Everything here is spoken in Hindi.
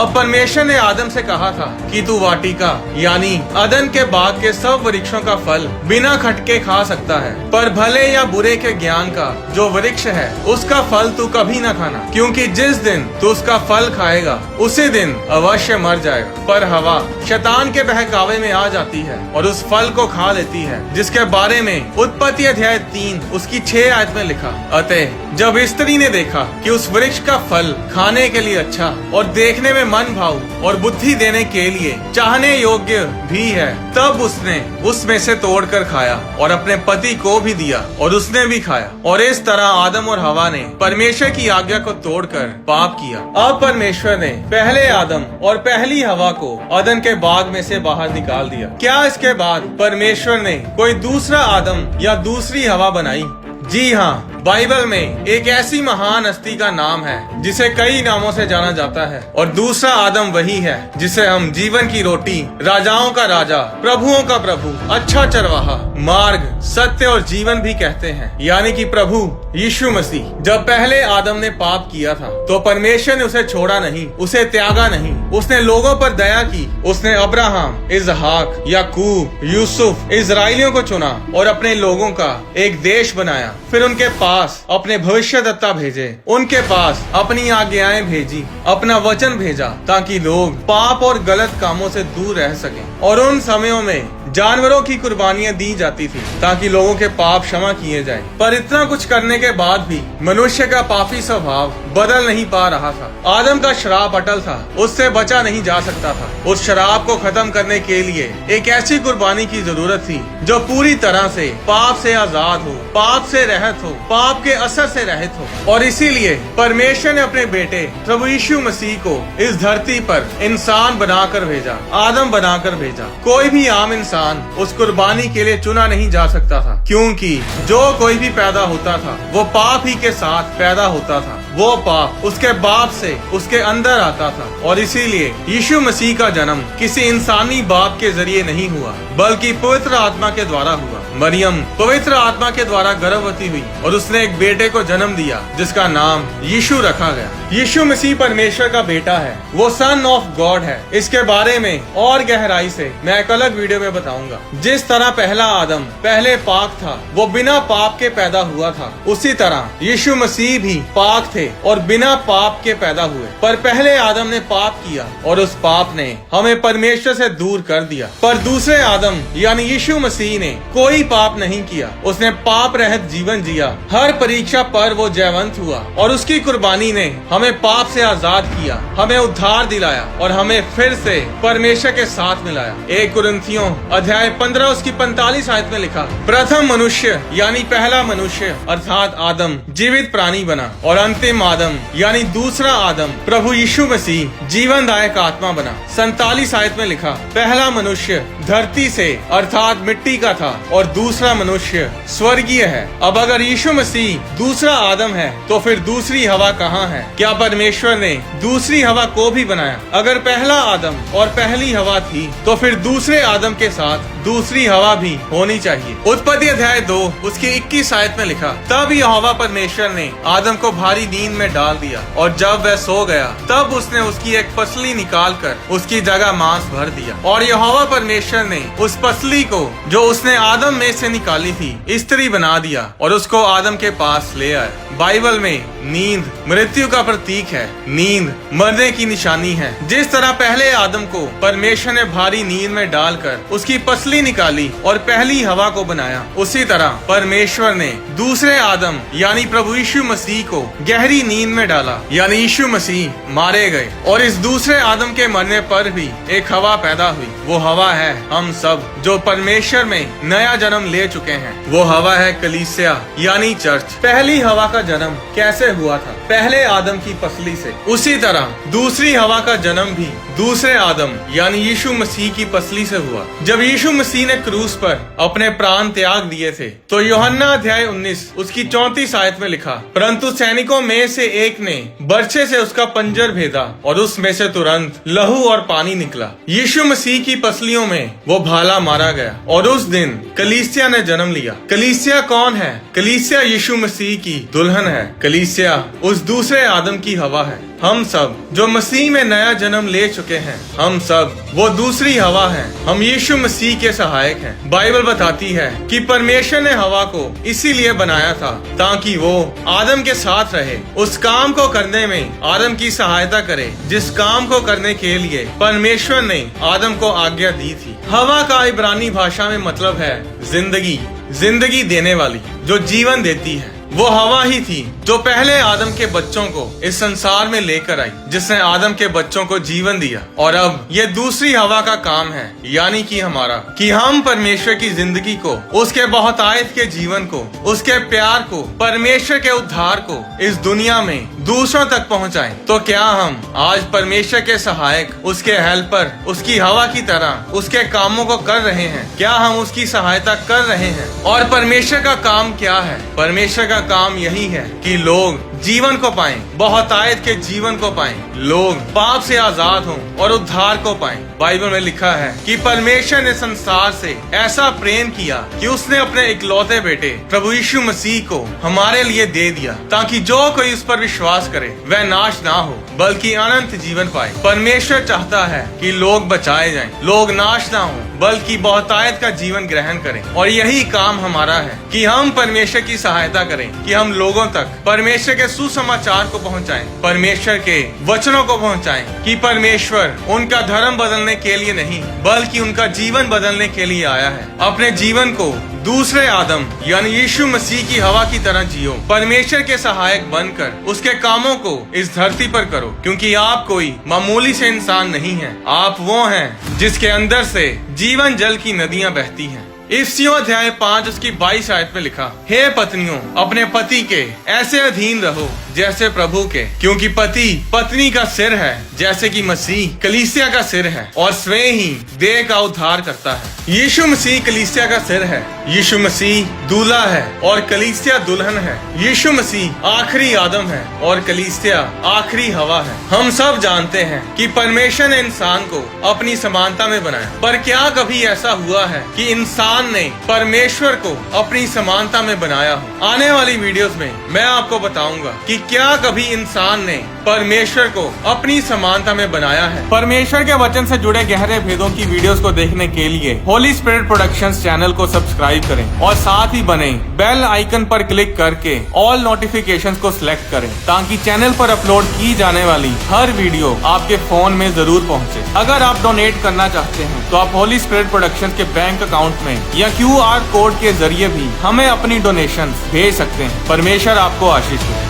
अब परमेश्वर ने आदम से कहा था कि तू वाटिका यानी अदन के बाग के सब वृक्षों का फल बिना खटके खा सकता है, पर भले या बुरे के ज्ञान का जो वृक्ष है उसका फल तू कभी न खाना, क्योंकि जिस दिन तू उसका फल खाएगा उसी दिन अवश्य मर जाएगा। पर हवा शैतान के बहकावे में आ जाती है और उस फल को खा लेती है, जिसके बारे में उत्पत्ति अध्याय 3 उसकी 6 आयत में लिखा। अतः जब स्त्री ने देखा कि उस वृक्ष का फल खाने के लिए अच्छा और देखने में मन भाव और बुद्धि देने के लिए चाहने योग्य भी है, तब उसने उसमें से तोड़कर खाया और अपने पति को भी दिया और उसने भी खाया। और इस तरह आदम और हवा ने परमेश्वर की आज्ञा को तोड़कर पाप किया। अब परमेश्वर ने पहले आदम और पहली हवा को अदन के बाग में से बाहर निकाल दिया। क्या इसके बाद परमेश्वर ने कोई दूसरा आदम या दूसरी हवा बनाई? जी हाँ, बाइबल में एक ऐसी महान हस्ती का नाम है जिसे कई नामों से जाना जाता है, और दूसरा आदम वही है जिसे हम जीवन की रोटी, राजाओं का राजा, प्रभुओं का प्रभु, अच्छा चरवाहा, मार्ग, सत्य और जीवन भी कहते हैं, यानी कि प्रभु यीशु मसीह। जब पहले आदम ने पाप किया था तो परमेश्वर ने उसे छोड़ा नहीं, उसे त्यागा नहीं। उसने लोगों पर दया की। उसने अब्राहम, इसहाक, याकूब, यूसुफ, इजराइलियों को चुना और अपने लोगों का एक देश बनाया। फिर उनके पास अपने भविष्यद्वक्ता भेजे, उनके पास अपनी आज्ञाएं भेजी, अपना वचन भेजा, ताकि लोग पाप और गलत कामों से दूर रह सकें। और उन समयों में जानवरों की कुर्बानियां दी जाती थी ताकि लोगों के पाप क्षमा किए जाएं। पर इतना कुछ करने के बाद भी मनुष्य का पापी स्वभाव बदल नहीं पा रहा था। आदम का श्राप अटल था, उससे बचा नहीं जा सकता था। उस श्राप को खत्म करने के लिए एक ऐसी कुर्बानी की जरूरत थी जो पूरी तरह से पाप से आजाद हो, पाप से रहित हो, पाप के असर से रहित हो। और इसीलिए परमेश्वर ने अपने बेटे प्रभु यीशु मसीह को इस धरती पर इंसान बनाकर भेजा, आदम बनाकर भेजा। कोई भी आम इंसान उस कुर्बानी के लिए चुना नहीं जा सकता था, क्योंकि जो कोई भी पैदा होता था वो पाप ही के साथ पैदा होता था। वो पाप उसके बाप से उसके अंदर आता था। और इसीलिए यीशु मसीह का जन्म किसी इंसानी बाप के जरिए नहीं हुआ, बल्कि पवित्र आत्मा के द्वारा हुआ। मरियम पवित्र आत्मा के द्वारा गर्भवती हुई और उसने एक बेटे को जन्म दिया जिसका नाम यीशु रखा गया। यीशु मसीह परमेश्वर का बेटा है, वो सन ऑफ गॉड है। इसके बारे में और गहराई से मैं एक अलग वीडियो में बताऊंगा। जिस तरह पहला आदम पहले पाक था, वो बिना पाप के पैदा हुआ था, उसी तरह यीशु मसीह भी पाक थे और बिना पाप के पैदा हुए। पर पहले आदम ने पाप किया और उस पाप ने हमें परमेश्वर से दूर कर दिया। पर दूसरे आदम यानी यीशु मसीह ने कोई पाप नहीं किया, उसने पाप रहित जीवन जिया। हर परीक्षा पर वो जयवंत हुआ और उसकी कुर्बानी ने हमें पाप से आजाद किया, हमें उद्धार दिलाया और हमें फिर से परमेश्वर के साथ मिलाया। 1 कुरिन्थियों अध्याय 15 उसकी 45 आयत में लिखा, प्रथम मनुष्य यानी पहला मनुष्य अर्थात आदम जीवित प्राणी बना, और अंतिम आदम यानी दूसरा आदम प्रभु यीशु मसीह जीवनदायक आत्मा बना। 47 आयत में लिखा, पहला मनुष्य धरती से अर्थात मिट्टी का था और दूसरा मनुष्य स्वर्गीय है। अब अगर यीशु मसीह दूसरा आदम है तो फिर दूसरी हवा कहाँ है? क्या परमेश्वर ने दूसरी हवा को भी बनाया? अगर पहला आदम और पहली हवा थी तो फिर दूसरे आदम के साथ दूसरी हवा भी होनी चाहिए। उत्पत्ति अध्याय 2 उसकी 21 आयत में लिखा, तब यहोवा परमेश्वर ने आदम को भारी नींद में डाल दिया और जब वह सो गया तब उसने उसकी एक पसली निकाल कर उसकी जगह मांस भर दिया। और यहोवा परमेश्वर ने उस पसली को जो उसने आदम में से निकाली थी स्त्री बना दिया और उसको आदम के पास ले आया। बाइबल में नींद मृत्यु का प्रतीक है, नींद मरने की निशानी है। जिस तरह पहले आदम को परमेश्वर ने भारी नींद में डालकर उसकी पसली निकाली और पहली हवा को बनाया, उसी तरह परमेश्वर ने दूसरे आदम यानी प्रभु यीशु मसीह को गहरी नींद में डाला, यानी यीशु मसीह मारे गए। और इस दूसरे आदम के मरने पर भी एक हवा पैदा हुई। वो हवा है हम सब जो परमेश्वर में नया जन्म ले चुके हैं। वो हवा है कलीसिया यानी चर्च। पहली हवा का जन्म कैसे हुआ था? पहले आदम की पसली से। उसी तरह दूसरी हवा का जन्म भी दूसरे आदम यानी यीशु मसीह की पसली से हुआ। जब यीशु मसीह ने क्रूस पर अपने प्राण त्याग दिए थे तो यूहन्ना अध्याय 19 उसकी 34 आयत में लिखा, परंतु सैनिकों में से एक ने बर्छे से उसका पंजर भेदा और उसमें से तुरंत लहू और पानी निकला। यीशु मसीह की पसलियों में वो भाला मारा गया और उस दिन कलीसिया ने जन्म लिया। कलीसिया कौन है? कलीसिया यीशु मसीह की दुल्हन है। कलीसिया उस दूसरे आदम की हवा है। हम सब जो मसीह में नया जन्म ले चुके हैं, हम सब वो दूसरी हवा हैं। हम यीशु मसीह के सहायक हैं। बाइबल बताती है कि परमेश्वर ने हवा को इसीलिए बनाया था ताकि वो आदम के साथ रहे, उस काम को करने में आदम की सहायता करे जिस काम को करने के लिए परमेश्वर ने आदम को आज्ञा दी थी। हवा का इब्रानी भाषा में मतलब है जिंदगी, जिंदगी देने वाली, जो जीवन देती है। वो हवा ही थी जो पहले आदम के बच्चों को इस संसार में लेकर आई, जिसने आदम के बच्चों को जीवन दिया। और अब ये दूसरी हवा का काम है, यानी कि हमारा, कि हम परमेश्वर की जिंदगी को, उसके बहुतायत के जीवन को, उसके प्यार को, परमेश्वर के उद्धार को इस दुनिया में दूसरों तक पहुंचाएं। तो क्या हम आज परमेश्वर के सहायक, उसके हेल्पर, उसकी हवा की तरह उसके कामों को कर रहे हैं? क्या हम उसकी सहायता कर रहे हैं? और परमेश्वर का काम क्या है? परमेश्वर का काम यही है कि लोग जीवन को पाएं, बहुतायत के जीवन को पाएं, लोग पाप से आजाद हों और उद्धार को पाएं। बाइबल में लिखा है कि परमेश्वर ने संसार से ऐसा प्रेम किया कि उसने अपने इकलौते बेटे प्रभु यीशु मसीह को हमारे लिए दे दिया, ताकि जो कोई उस पर विश्वास करे वह नाश ना हो बल्कि अनंत जीवन पाए। परमेश्वर चाहता है कि लोग बचाए जाएं, लोग नाश ना हो बल्कि बहुतायत का जीवन ग्रहण करें। और यही काम हमारा है कि हम परमेश्वर की सहायता करें, कि हम लोगों तक परमेश्वर के सुसमाचार को पहुंचाएं, परमेश्वर के वचनों को पहुंचाएं, कि परमेश्वर उनका धर्म बदलने के लिए नहीं बल्कि उनका जीवन बदलने के लिए आया है। अपने जीवन को दूसरे आदम यानी यीशु मसीह की हवा की तरह जियो, परमेश्वर के सहायक बनकर उसके कामों को इस धरती पर करो, क्योंकि आप कोई मामूली से इंसान नहीं हैं। आप वो हैं जिसके अंदर से जीवन जल की नदियां बहती हैं। इफ्सियों अध्याय 5 उसकी 22 आयत में लिखा, हे पत्नियों, अपने पति के ऐसे अधीन रहो जैसे प्रभु के, क्योंकि पति पत्नी का सिर है, जैसे कि मसीह कलीसिया का सिर है और स्वयं ही देह का उद्धार करता है। यीशु मसीह कलीसिया का सिर है, यीशु मसीह दूल्हा है और कलीसिया दुल्हन है। यीशु मसीह आखिरी आदम है और कलीसिया आखिरी हवा है। हम सब जानते हैं कि परमेश्वर ने इंसान को अपनी समानता में बनाया, पर क्या कभी ऐसा हुआ है कि इंसान ने परमेश्वर को अपनी समानता में बनाया हो? आने वाली वीडियोस में मैं आपको बताऊंगा कि क्या कभी इंसान ने परमेश्वर को अपनी समानता में बनाया है। परमेश्वर के वचन से जुड़े गहरे भेदों की वीडियोस को देखने के लिए होली स्पिरिट प्रोडक्शंस चैनल को सब्सक्राइब करें और साथ ही बने बेल आइकन पर क्लिक करके ऑल नोटिफिकेशंस को सिलेक्ट करें, ताकि चैनल पर अपलोड की जाने वाली हर वीडियो आपके फोन में जरूर पहुंचे। अगर आप डोनेट करना चाहते हैं तो आप होली स्पिरिट प्रोडक्शंस के बैंक अकाउंट में या QR कोड के जरिए भी हमें अपनी डोनेशन भेज सकते हैं। परमेश्वर आपको आशीष दे।